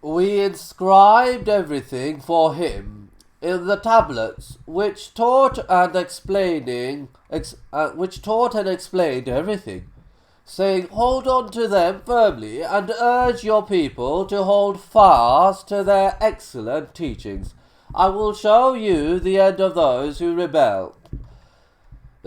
We inscribed everything for him in the tablets, which taught and explained everything, saying, "Hold on to them firmly, and urge your people to hold fast to their excellent teachings. I will show you the end of those who rebel."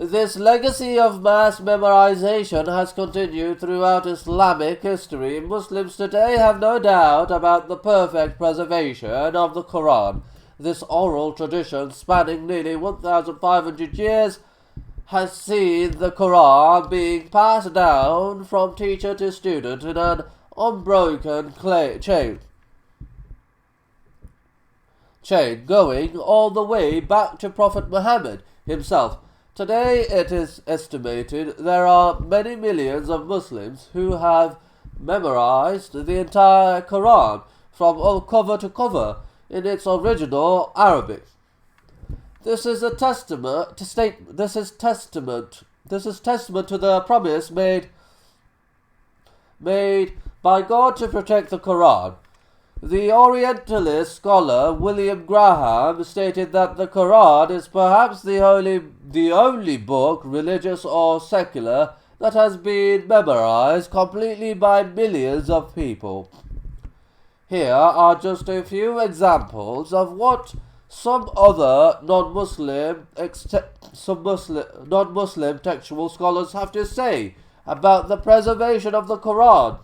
This legacy of mass memorization has continued throughout Islamic history. Muslims today have no doubt about the perfect preservation of the Quran. This oral tradition, spanning nearly 1,500 years, has seen the Quran being passed down from teacher to student in an unbroken chain going all the way back to Prophet Muhammad himself. Today it is estimated there are many millions of Muslims who have memorized the entire Quran from cover to cover in its original Arabic. This is testament to the promise made by God to protect the Quran. The Orientalist scholar William Graham stated that the Quran is perhaps the only book, religious or secular, that has been memorized completely by millions of people. Here are just a few examples of what some other non-Muslim textual scholars have to say about the preservation of the Quran.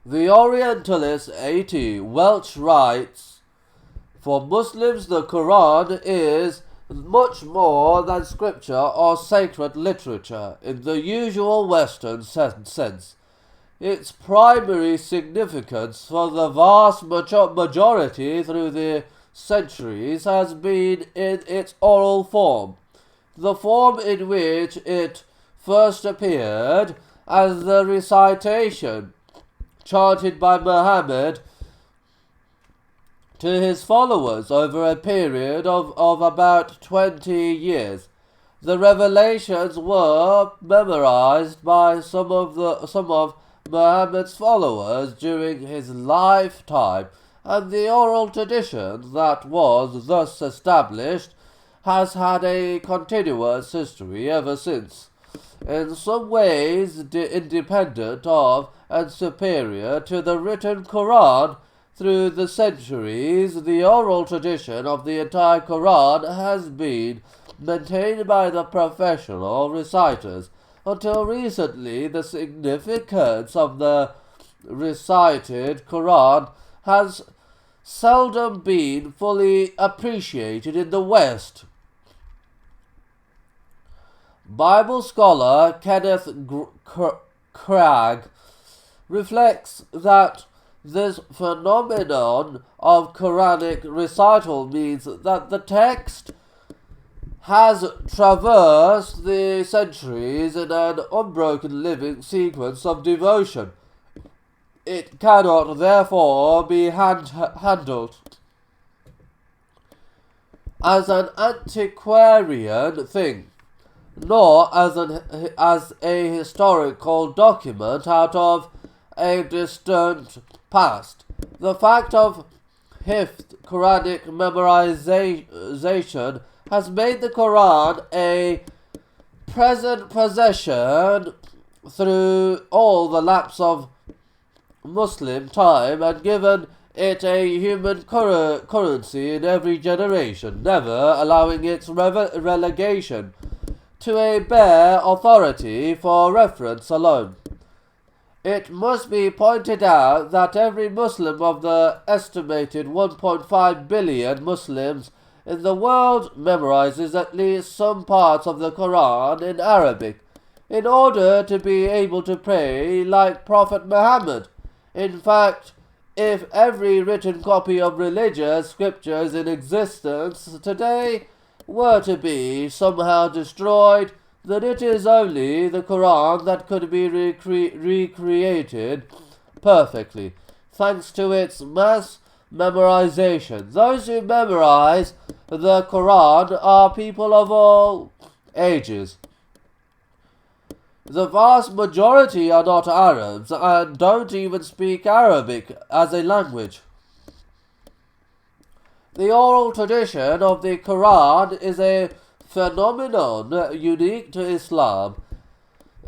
The Orientalist A.T. Welch writes, "For Muslims the Quran is much more than scripture or sacred literature in the usual Western sense. Its primary significance for the vast majority through the centuries has been in its oral form, the form in which it first appeared as the recitation chanted by Muhammad to his followers over a period of about 20 years. The revelations were memorized by some of Muhammad's followers during his lifetime, and the oral tradition that was thus established has had a continuous history ever since. In some ways independent of and superior to the written Quran, through the centuries, the oral tradition of the entire Quran has been maintained by the professional reciters. Until recently, the significance of the recited Quran has seldom been fully appreciated in the West. Bible scholar Kenneth Cragg reflects that this phenomenon of Quranic recital means that the text has traversed the centuries in an unbroken living sequence of devotion. It cannot therefore be handled as an antiquarian thing, nor as a historical document out of a distant past. The fact of Hifz, Quranic memorization, has made the Quran a present possession through all the lapse of Muslim time and given it a human currency in every generation, never allowing its relegation to a bare authority for reference alone. It must be pointed out that every Muslim of the estimated 1.5 billion Muslims in the world memorizes at least some parts of the Quran in Arabic in order to be able to pray like Prophet Muhammad. In fact, if every written copy of religious scriptures in existence today were to be somehow destroyed, then it is only the Quran that could be recreated perfectly, thanks to its mass memorization. Those who memorize the Quran are people of all ages. The vast majority are not Arabs and don't even speak Arabic as a language. The oral tradition of the Quran is a phenomenon unique to Islam.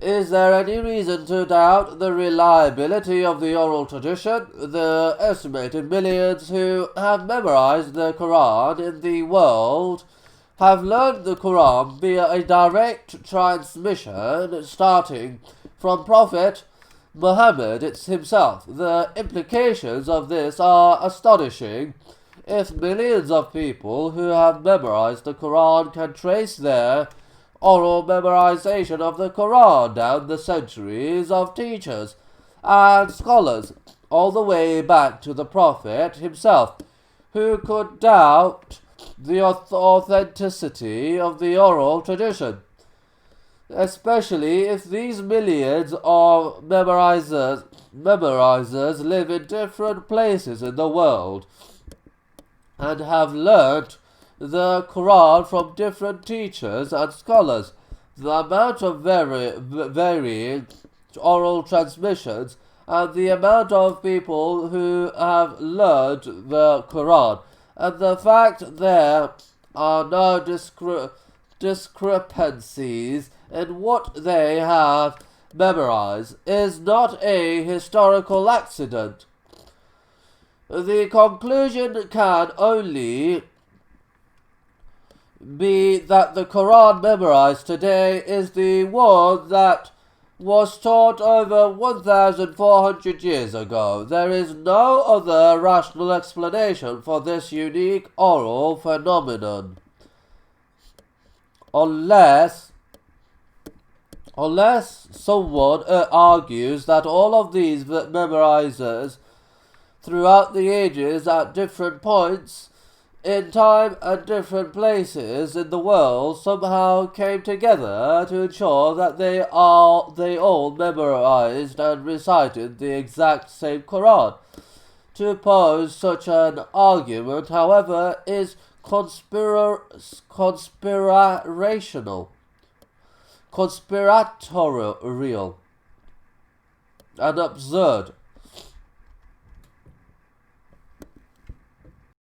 Is there any reason to doubt the reliability of the oral tradition? The estimated millions who have memorized the Quran in the world have learned the Quran via a direct transmission starting from Prophet Muhammad himself. The implications of this are astonishing. If millions of people who have memorized the Quran can trace their oral memorization of the Quran down the centuries of teachers and scholars, all the way back to the Prophet himself, who could doubt the authenticity of the oral tradition? Especially if these millions of memorizers live in different places in the world and have learnt the Quran from different teachers and scholars. The amount of varying oral transmissions and the amount of people who have learned the Quran, and the fact there are no discrepancies in what they have memorized, is not a historical accident. The conclusion can only be that the Quran memorized today is the one that was taught over 1,400 years ago. There is no other rational explanation for this unique oral phenomenon. Unless someone argues that all of these memorizers throughout the ages at different points in time and different places in the world somehow came together to ensure that they all memorized and recited the exact same Quran. To pose such an argument, however, is conspiratorial and absurd.